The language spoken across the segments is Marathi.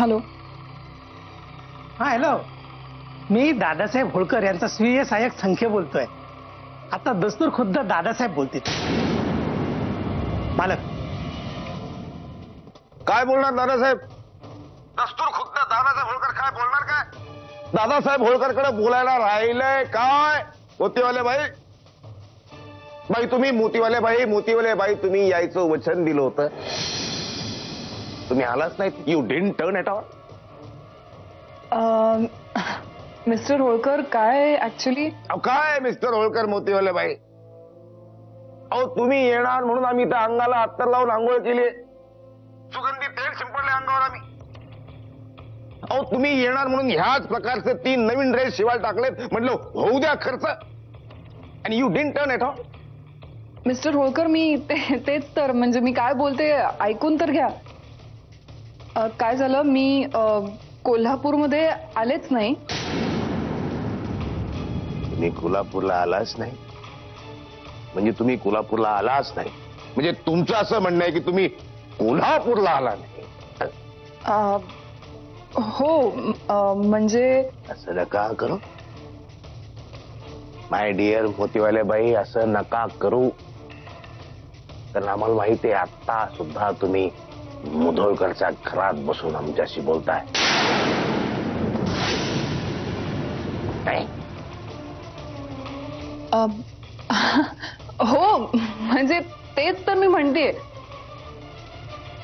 हॅलो. हा हॅलो, मी दादासाहेब होळकर यांचा स्वीय सहाय्यक संख्य बोलतोय. आता दस्तूर खुद्द दादासाहेब बोलतील. मालक काय बोलणार दादासाहेब? दस्तूर खुद्द दादासाहेब होळकर काय बोलणार? काय दादासाहेब होळकरकडे बोलायला राहिलंय काय? मोतीवाले बाई, बाई तुम्ही मोतीवाले बाई तुम्ही यायचं वचन दिलं होतं, तुम्ही आलाच नाही. You didn't turn at all. Mister Holkar काय ऍक्च्युली काय मिस्टर होळकर मोतीवाले बाई, अहो तुम्ही येणार म्हणून आम्ही त्या अंगाला अत्तर लावून आंघोळ केली, सुगंधी तेल शिंपडले अंगावर आम्ही. अहो तुम्ही येणार म्हणून ह्याच प्रकारचे 3 नवीन ड्रेस शिवायला टाकलेत, म्हटलं होऊ द्या खर्च, आणि you didn't turn at all. Mister Holkar मी तेच तर, म्हणजे मी काय बोलते ऐकून तर घ्या. काय झालं, मी कोल्हापूरमध्ये आलेच नाही. तुम्ही कोल्हापूरला आलाच नाही म्हणजे तुम्ही कोल्हापूरला आलाच नाही म्हणजे तुमचं असं म्हणणं आहे की तुम्ही कोल्हापूरला आला नाही? हो म्हणजे असं नका करू माय डिअर मोतीवाले बाई, असं नका करू. कारण आम्हाला माहिती आहे आता सुद्धा तुम्ही मुधोळकरच्या घरात बसून आमच्याशी बोलताय. नाही हो, म्हणजे तेच तर मी म्हणते,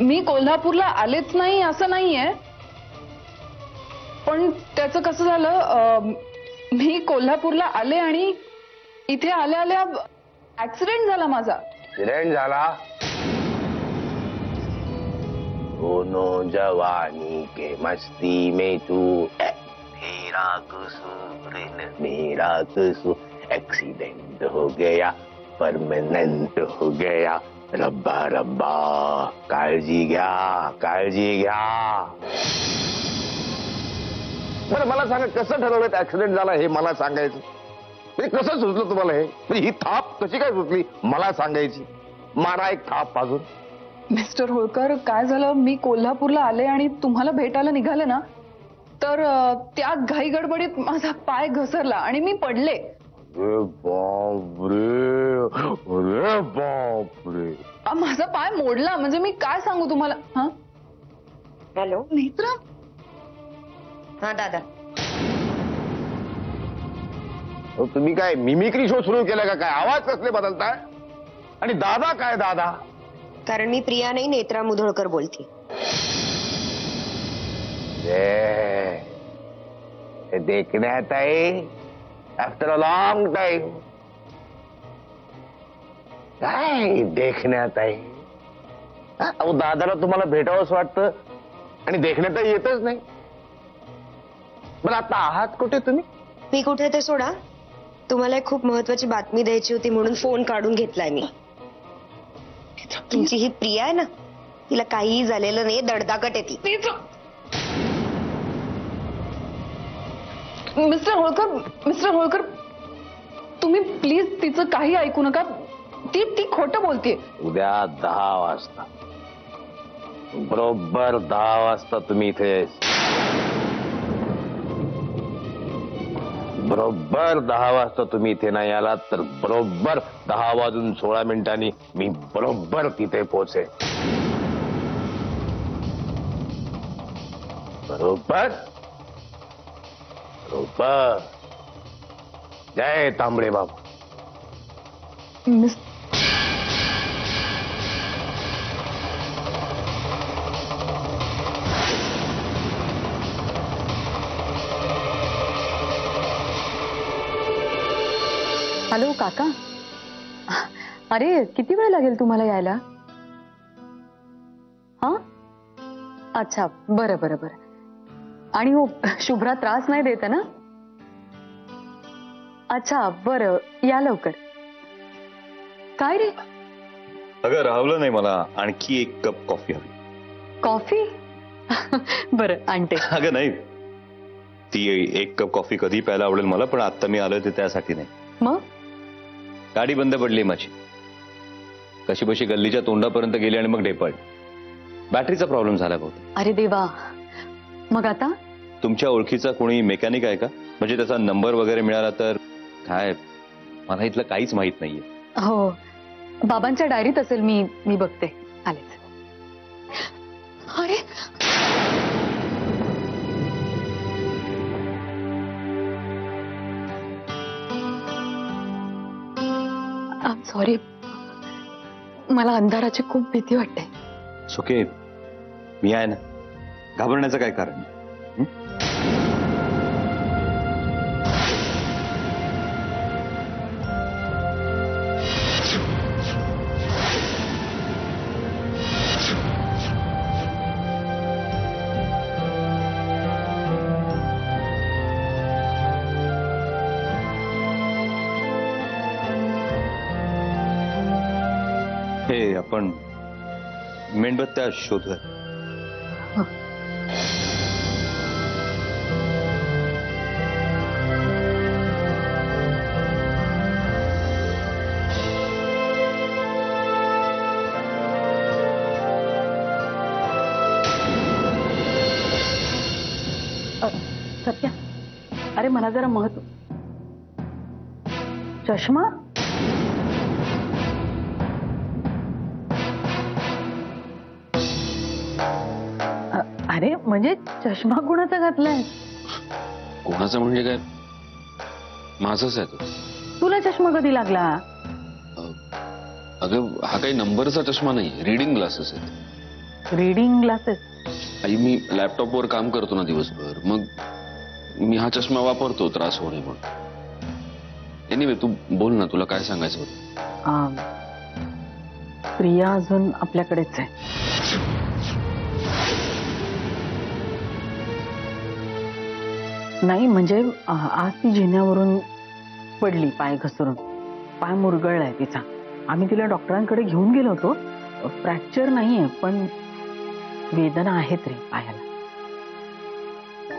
मी कोल्हापूरला आलेच नाही असं नाहीये. पण त्याचं कसं झालं, मी कोल्हापूरला आले आणि इथे आल्या आल्या ऍक्सिडेंट झाला माझा. ऍक्सिडेंट झाला? दोनों जवानी के मस्ती में तू तेरा कसूर मेरा कसूर, एक्सीडेंट हो गया परमानेंट हो गया, रब्बा रब्बा काळजी घ्या काळजी घ्या. बरं मला सांगा, कसं ठरवलं ऍक्सिडेंट झाला हे मला सांगायचं? म्हणजे कसं सुचलं तुम्हाला हे? म्हणजे ही थाप कशी काय सुचली मला सांगायची? मारा एक थाप अजून. मिस्टर होळकर काय झालं, मी कोल्हापूरला आले आणि तुम्हाला भेटायला निघाले ना, तर त्या घाई गडबडीत माझा पाय घसरला आणि मी पडले. अरे बापरे, अरे बापरे. माझा पाय मोडला, म्हणजे मी काय सांगू तुम्हाला. हा हॅलो नेत्रा. हा दादा. तुम्ही काय मिमिक्री शो सुरू केला का काय? आवाज कसले बदलताय? आणि दादा काय दादा? कारण मी प्रिया नाही, नेत्रा मुधोळकर बोलते. देखण्यात आहे आफ्टर अ लॉंग टाइम. काय देखण्यात आहे? अहो दादाला तुम्हाला भेटावंच वाटतं आणि देखण्यात येतच नाही. पण आता आहात कुठे तुम्ही? मी कुठे ते सोडा, तुम्हाला एक खूप महत्वाची बातमी द्यायची होती म्हणून फोन काढून घेतलाय मी. तुमची ही प्रिया आहे ना, तिला काहीही झालेलं नाही, दडदाकट येते. मिस्टर होळकर तुम्ही प्लीज तिचं काही ऐकू नका. ती खोटं बोलतेय. उद्या 10 वाजता बरोबर 10 वाजता तुम्ही इथे बरोबर 10 वाजता तुम्ही इथे नाही आलात तर बरोबर 10:16 मी बरोबर तिथे पोहोचे. बरोबर बरोबर. जय तांबडे बाबा. हॅलो काका. अरे किती वेळ लागेल तुम्हाला यायला? हा अच्छा, बरं बरं बरं. आणि हो शुभ्रा त्रास नाही देत ना? अच्छा बरं, या लवकर. काय रे? अगं राहवलं नाही, मला आणखी 1 कप कॉफी हवी. कॉफी? बरं आणते. अगं नाही, ती 1 कप कॉफी कधी प्यायला आवडेल मला, पण आता मी आलोय ते त्यासाठी नाही. मग गाडी बंद पडली माझी, कशी बशी गल्लीच्या तोंडापर्यंत गेली आणि मग ढेपाळली. बॅटरीचा प्रॉब्लेम झाला बहुत. अरे देवा, मग आता? तुमच्या ओळखीचा कोणी मेकॅनिक आहे का? म्हणजे त्याचा नंबर वगैरे मिळाला तर. काय, मला इथलं काहीच माहित नाहीये. हो, बाबांच्या डायरीत असेल. मी बघते. आलेच. अरे सॉरी, मला अंधाराची खूप भीती वाटते. ओके, मी आहे ना, घाबरण्याचं काय कारण? हे आपण मेणबत्त्या शोधूया. सत्या, अरे मला जरा महत्व. चष्मा? अरे म्हणजे चष्मा कोणाचा घातलाय? कोणाचा म्हणजे काय, माझाच आहे तो. तुला चष्मा कधी लागला? अगं हा काही नंबरचा चष्मा नाही, रीडिंग ग्लासेस आहेत. Reading glasses? आई, मी लॅपटॉपवर काम करतो ना दिवसभर, मग मी हा चष्मा वापरतो त्रास होणे म्हणून. एनिवे तू बोल ना, तुला काय सांगायचं होतं? प्रिया अजून आपल्याकडेच आहे. नाही म्हणजे आज ती जिन्यावरून पडली, पाय घसरून. पाय मुरगळलाय तिचा. आम्ही तिला डॉक्टरांकडे घेऊन गेलो होतो. फ्रॅक्चर नाहीये पण वेदना आहेत रे पायाला.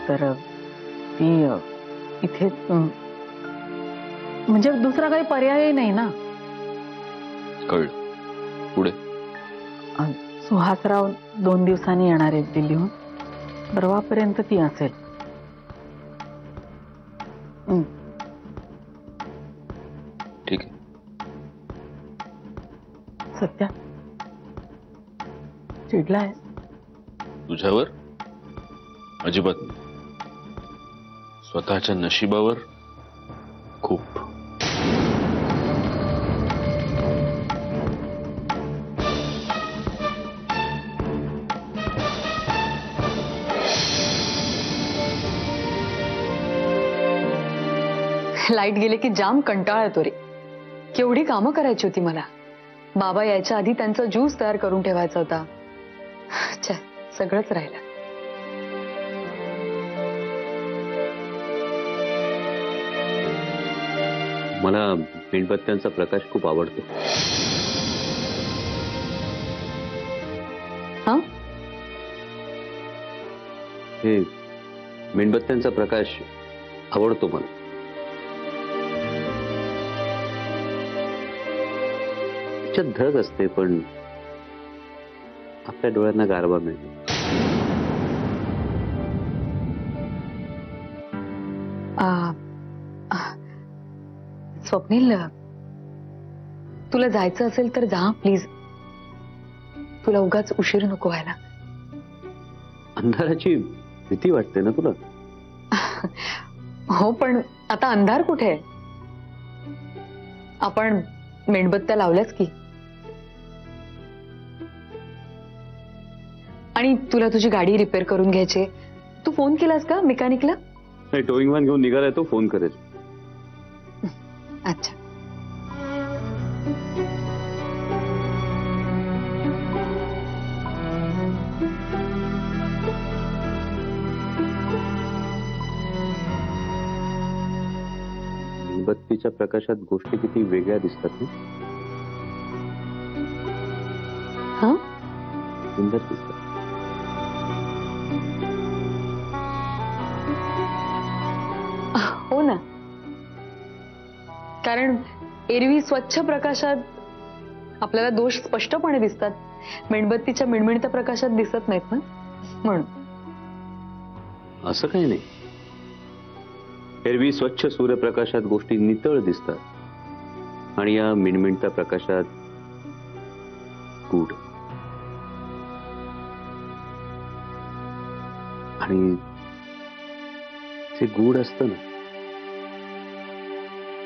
तर ती इथे म्हणजे दुसरा काही पर्याय नाही ना. कळलं. पुढे? सुहासराव 2 दिवसांनी येणार आहेत दिल्लीहून. परवापर्यंत ती असेल. ठीक आहे. सत्या, चिडला आहे? तुझ्यावर अजिबात नाही, स्वतःच्या नशिबावर खूप. लाईट गेले की जाम कंटाळा येतो रे. केवढी कामं करायची होती मला. बाबा यायच्या आधी त्यांचा ज्यूस तयार करून ठेवायचा होता. सगळंच राहिलं. मला मेणबत्त्यांचा प्रकाश खूप आवडतो. हा, हे मेणबत्त्यांचा प्रकाश आवडतो मला. त्याच्यात धग असते पण आपल्या डोळ्यांना गारवा मिळतो. स्वप्नील, तुला जायचं असेल तर जा प्लीज. तुला उगाच उशीर नको व्हायला. अंधाराची भीती वाटते ना तुला? हो पण आता अंधार कुठे आहे? आपण मेणबत्त्या लावल्याच की. आणि तुला तुझी गाडी रिपेअर करून घ्यायची. तू फोन केलास का मेकॅनिकला? नाही, टोईंग व्हॅन घेऊन निघालाय तो, फोन करेल. अच्छा. मेणबत्तीच्या प्रकाशात गोष्टी किती वेगळ्या दिसतात ना. हा, सुंदर दिसतात. हो ना. कारण एरवी स्वच्छ प्रकाशात आपल्याला दोष स्पष्टपणे दिसतात. मेणबत्तीच्या मिणमिणत्या प्रकाशात दिसत नाहीत ना, म्हणून. असं काही नाही. एरवी स्वच्छ सूर्यप्रकाशात गोष्टी नितळ दिसतात आणि या मिणमिणत्या प्रकाशात गूढ. आणि जे गूढ असतं ना,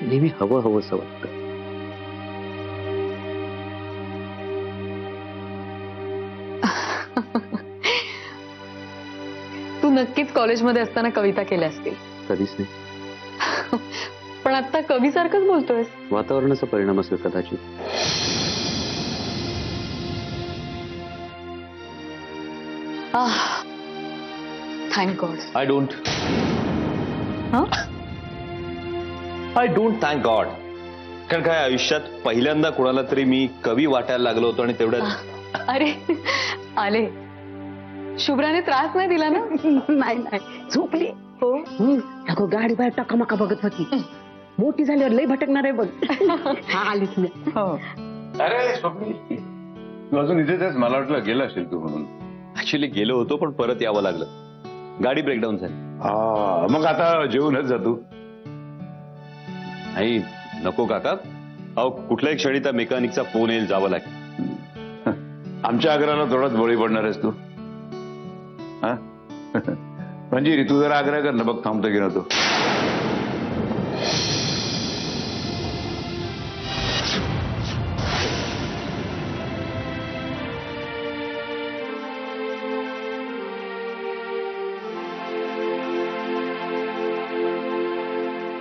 नेहमी हवं हवंसं वाटतं. तू नक्कीच कॉलेजमध्ये असताना कविता केल्या असतील. कधीच नाही. पण आता कवीसारखंच बोलतोयस. वातावरणाचा परिणाम असेल कदाचित. Thank God. I don't thank God. कारण काय, आयुष्यात पहिल्यांदा कोणाला तरी मी कवी वाटायला लागलो होतो आणि तेवढ्यात अरे आले. शुभ्राने त्रास नाही दिला ना? नाही नाही, झोपली. हो. अगं गाडी बाहेर टकामका बघत होती. मोठी झाल्यावर लय भटकणार आहे बघ. हा आलीच मी. हो. अरे स्वप्नी, तू अजून इथेच आहेस? मला वाटलं गेला असेल तू म्हणून. ऍक्च्युली गेलो होतो पण परत यावं लागलं. गाडी ब्रेकडाऊन झाली. मग आता जेवूनच जा तू. नाही नको काका, अहो कुठल्याही क्षणी त्या मेकॅनिकचा फोन येईल, जावं लागेल. आमच्या आग्रहाला थोडाच बळी पडणार आहेस तू. हा म्हणजे तू जरा आग्रह कर ना, बघ थांबतो की नव्हतो.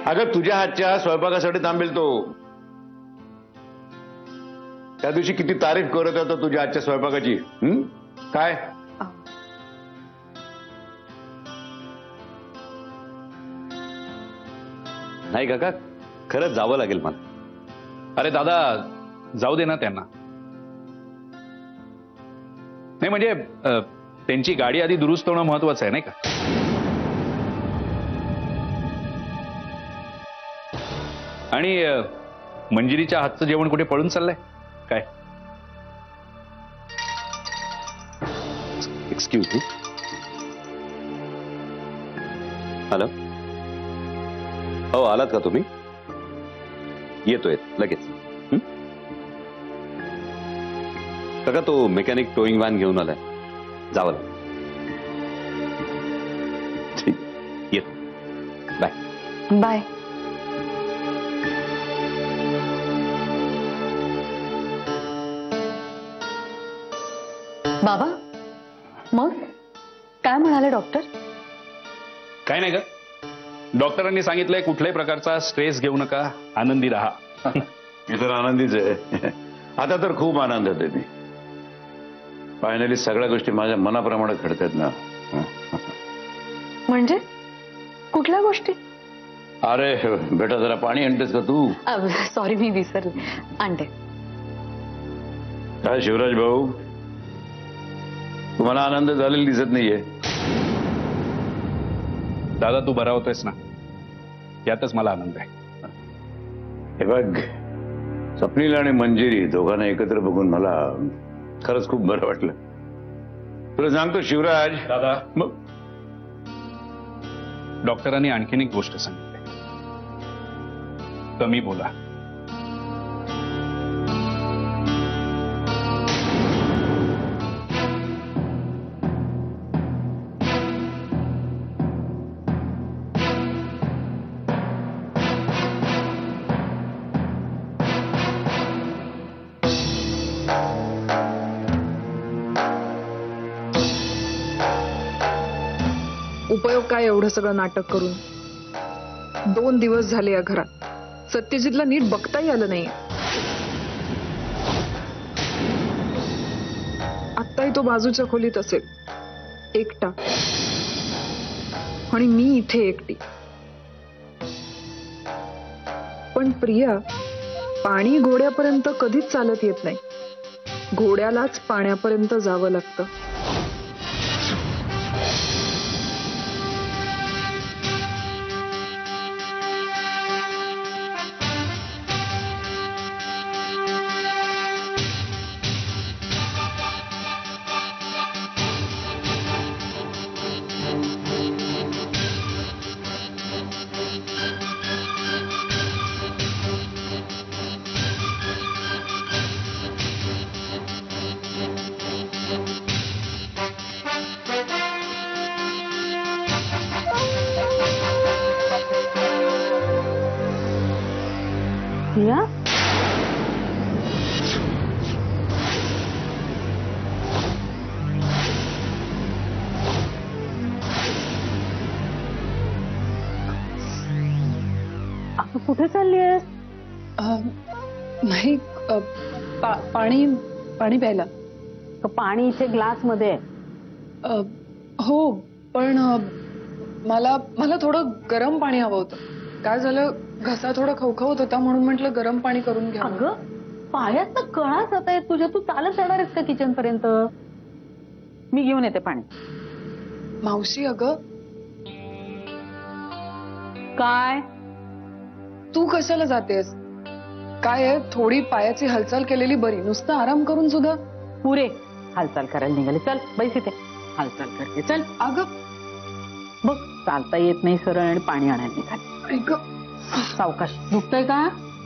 अगं तुझ्या हातच्या स्वयंपाकासाठी थांबेल तो. त्या दिवशी किती तारीफ करत होता तुझ्या हातच्या स्वयंपाकाची. काय नाही काका, खरंच जावं लागेल मला. अरे दादा, जाऊ दे ना त्यांना. नाही म्हणजे त्यांची गाडी आधी दुरुस्त होणं महत्वाचं आहे, नाही का? आणि मंजिरीच्या हातचं जेवण कुठे पळून चाललंय काय? Excuse me. हॅलो. हो आलात का तुम्ही? येतोय लगेच. काका तो मेकॅनिक टोईंग व्हॅन घेऊन आलाय, जावं लागेल. ठीक, येतो. बाय. बाय. बाबा, मग काय म्हणाले डॉक्टर? काय नाही ग, डॉक्टरांनी सांगितलंय कुठल्याही प्रकारचा स्ट्रेस घेऊ नका, आनंदी राहा. मी तर आनंदीच आहे. आता तर खूप आनंदात आहे मी. फायनली सगळ्या गोष्टी माझ्या मनाप्रमाणे घडतात ना. म्हणजे कुठल्या गोष्टी? अरे बेटा, जरा पाणी आणतेस का तू? सॉरी, मी विसरले. आणते. काय शिवराज भाऊ, तुम्हाला आनंद झालेला दिसत नाहीये. दादा तू बरा होतोयस ना, यातच मला आनंद आहे. हे बघ, स्वप्नील आणि मंजिरी दोघांना एकत्र बघून मला खरंच खूप बरं वाटलं. तुला सांगतो शिवराज दादा, मग डॉक्टरांनी आणखीन एक गोष्ट सांगितली, कमी बोला. उपयोग काय एवढं सगळं नाटक करून? 2 दिवस झाले या घरात. सत्यजितला नीट बघताही आलं नाही. आत्ताही तो बाजूच्या खोलीत असेल एकटा, आणि मी इथे एकटी. पण प्रिया, पाणी घोड्यापर्यंत कधीच चालत येत नाही, घोड्यालाच पाण्यापर्यंत जावं लागतं. या आता कुठे चालली आहेस? नाही पाणी पाणी प्यायला. पाणी इथे ग्लास मध्ये आहे. हो पण मला मला थोडं गरम पाणी हवं होतं. काय झालं, घसा थोडा खवखवत होता म्हणून म्हटलं गरम पाणी करून घ्या. अगं पायात कळा जात आहेत तुझ्या, तू चालत जाणार आहेस का किचन पर्यंत? मी घेऊन येते पाणी. मावशी अगं काय तू कशाला जातेस? काय आहे, थोडी पायाची हालचाल केलेली बरी, नुसतं आराम करून सुद्धा. पुरे हालचाल करायला निघाले. चल बैस इथे, हालचाल करते. चल. अगं बघ चालता येत नाही सरळ आणि पाणी आणायला निघाले. ऐक सावकाश. दुखतंय का?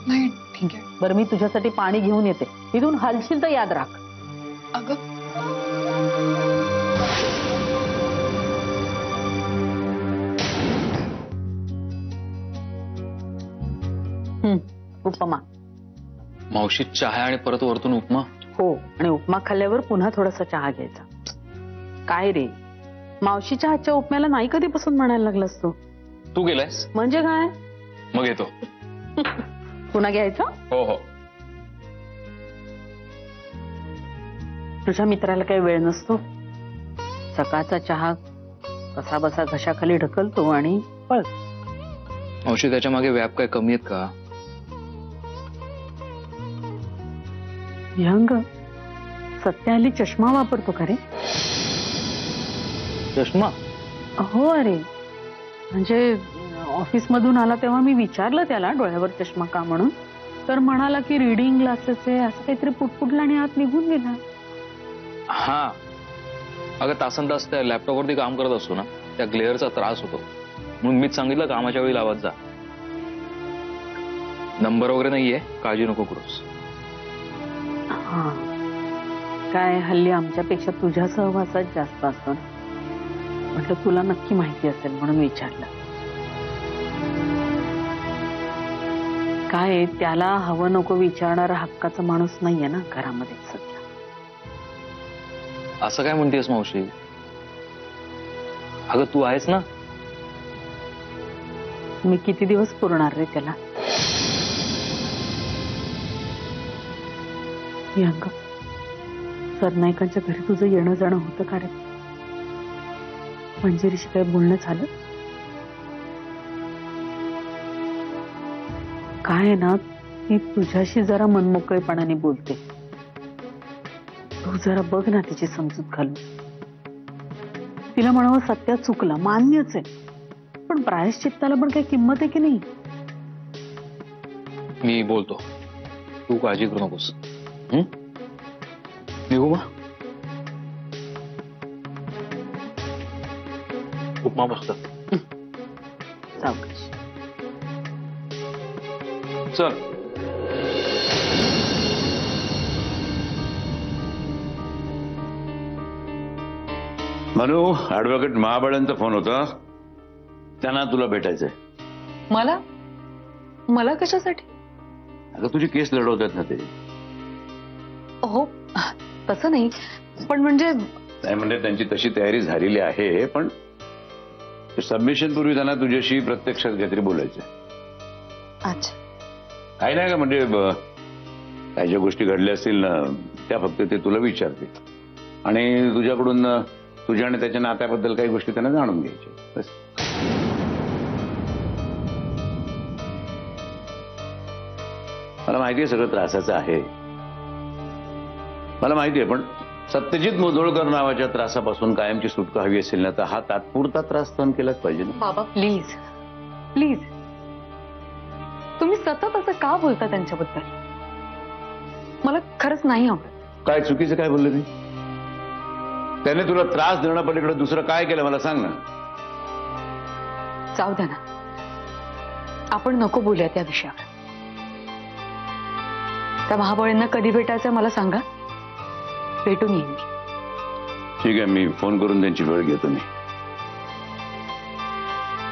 नाही ठीक आहे. बरं मी तुझ्यासाठी पाणी घेऊन येते. इथून हलशील तर याद राख. अगं उपमा. मावशी चहा आणि परत वरतून उपमा. हो आणि उपमा खाल्ल्यावर पुन्हा थोडासा चहा घ्यायचा. काय रे, मावशीच्या हातच्या उपम्याला नाही कधीपासून म्हणायला लागलास तू? तू गेलायस म्हणजे काय? मग येतो. पुन्हा घ्यायचं? हो हो. तुझ्या मित्राला काही वेळ नसतो. सकाळचा चहा कसा बसा घशाखाली ढकलतो आणि पळ. मावशी त्याच्या मागे व्याप काय कमी आहेत का? यंग सत्य हल्ली चष्मा वापरतो का रे? चष्मा? हो अरे, म्हणजे ऑफिस मधून आला तेव्हा मी विचारलं त्याला डोळ्यावर चष्मा का म्हणून, तर म्हणाला की रीडिंग ग्लासेस आहे असं काहीतरी पुटपुटला आणि आत निघून गेला. हा अगं तासन तास त्या लॅपटॉपवरती काम करत असतो ना, त्या ग्लेअरचा त्रास होतो म्हणून मीच सांगितलं कामाच्या वेळी लावत जा. नंबर वगैरे नाहीये, काळजी नको करूस. हा काय हल्ली आमच्यापेक्षा तुझ्या सहवासात जास्त असतो. म्हटलं तुला नक्की माहिती असेल म्हणून विचारलं. काय त्याला हवं नको विचारणारा हक्काचा माणूस नाहीये ना घरामध्ये सध्या. असं काय म्हणतेस मावशी? अगं तू आहेस ना. मी किती दिवस पुरणार रे त्याला? यंग सरनाईकांच्या घरी तुझं येणं जाणं होतं का रे? मंजिरीशी काही बोलणं झालं? काय आहे ना, ती तुझ्याशी जरा मनमोकळेपणाने बोलते. तू जरा बघ ना तिची समजूत घालून. तिला म्हणावं सत्यात चुकलं, मान्यच आहे, पण प्रायश्चित्ताला पण काही किंमत आहे की नाही? मी बोलतो, तू काळजी करू नकोस. निघू मग? उपमा मस्त. सावकाश. चल. मनू, ऍडव्होकेट महाबळांचा फोन होता. त्यांना तुला भेटायचंय. मला मला कशासाठी? अगं तुझी केस लढवतात ना ते. हो तसं नाही, पण म्हणजे नाही म्हणजे त्यांची तशी तयारी झालेली आहे, पण सबमिशन पूर्वी त्यांना तुझ्याशी प्रत्यक्षात काहीतरी बोलायचं. अच्छा. काही नाही का, म्हणजे काही ज्या गोष्टी घडल्या असतील ना त्या फक्त ते तुला विचारते आणि तुझ्याकडून तुझ्या आणि त्याच्या नात्याबद्दल काही गोष्टी त्यांना जाणून घ्यायच्या बस. मला माहिती आहे सगळं त्रासाचं आहे, मला माहिती आहे, पण सत्यजित मुधोळकर नावाच्या त्रासापासून कायमची सुटका हवी असेल ना तर हा तात्पुरता त्रास सहन केलाच पाहिजे ना. बाबा प्लीज प्लीज, तुम्ही सतत असं का बोलता त्यांच्याबद्दल? मला खरंच नाही आवडत. काय चुकीचं काय बोलले मी? त्याने तुला त्रास देण्यापलीकडे दुसरं काय केलं मला सांग ना. जाऊ द्या ना, आपण नको बोलूया त्या विषयावर. त्या महाबळींना कधी भेटायचं मला सांगा, भेटून येईन मी. ठीक आहे, मी फोन करून त्यांची वेळ घेतो मी.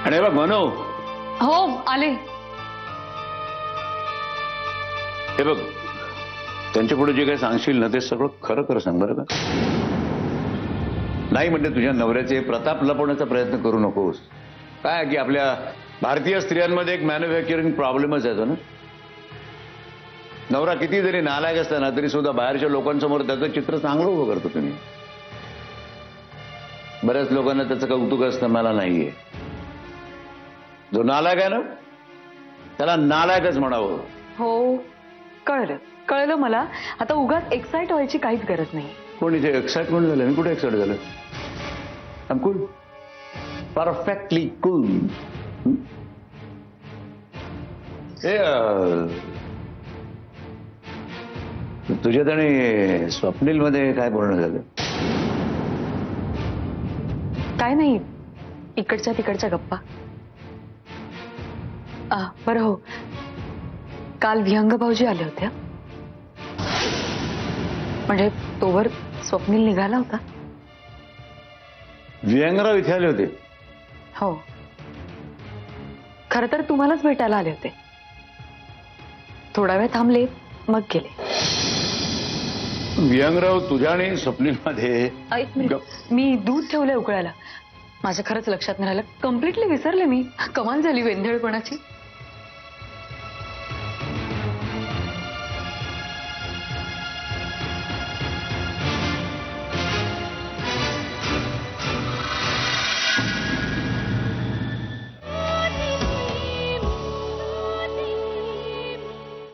आणि बघ मनू. हो आले. हे बघ, त्यांच्या पुढे जे काही सांगशील ना ते सगळं खरं खरं सांग बरं का. नाही म्हणजे तुझ्या नवऱ्याचे प्रताप लपवण्याचा प्रयत्न करू नकोस. काय की आपल्या भारतीय स्त्रियांमध्ये एक मॅन्युफॅक्चरिंग प्रॉब्लेमच येतो ना. नवरा किती जरी नालायक असताना तरी सुद्धा बाहेरच्या लोकांसमोर त्याचं चित्र चांगलं उभं करतो तुम्ही. बऱ्याच लोकांना त्याचं कौतुक असतं, मला नाहीये. जो नालायक आहे ना त्याला नालायकच म्हणावं. हो, कळलं मला. आता उगाच एक्साइट व्हायची काहीच गरज नाही. कोण इथे एक्साइटमेंट झालं? मी कुठे एक्साइट झालं? I am cool, perfectly cool. हे तुझ्यात आणि स्वप्नील मध्ये काय बोलणं झालं? काय नाही, इकडच्या तिकडच्या गप्पा. बरं हो, काल विहंग भाऊजी आले होते. म्हणजे तोवर स्वप्नील निघाला होता. विहंगराव इथे आले होते? हो, खरं तर तुम्हालाच भेटायला आले होते. थोडा वेळ थांबले, मग गेले. विहंगराव तुझ्या आणि स्वप्नील मध्ये? एक मिनिट, मी दूध ठेवलंय उकळायला. माझ्या खरंच लक्षात नाही राहिलं. कम्प्लिटली विसरले मी. कमाल झाली वेंधळपणाची.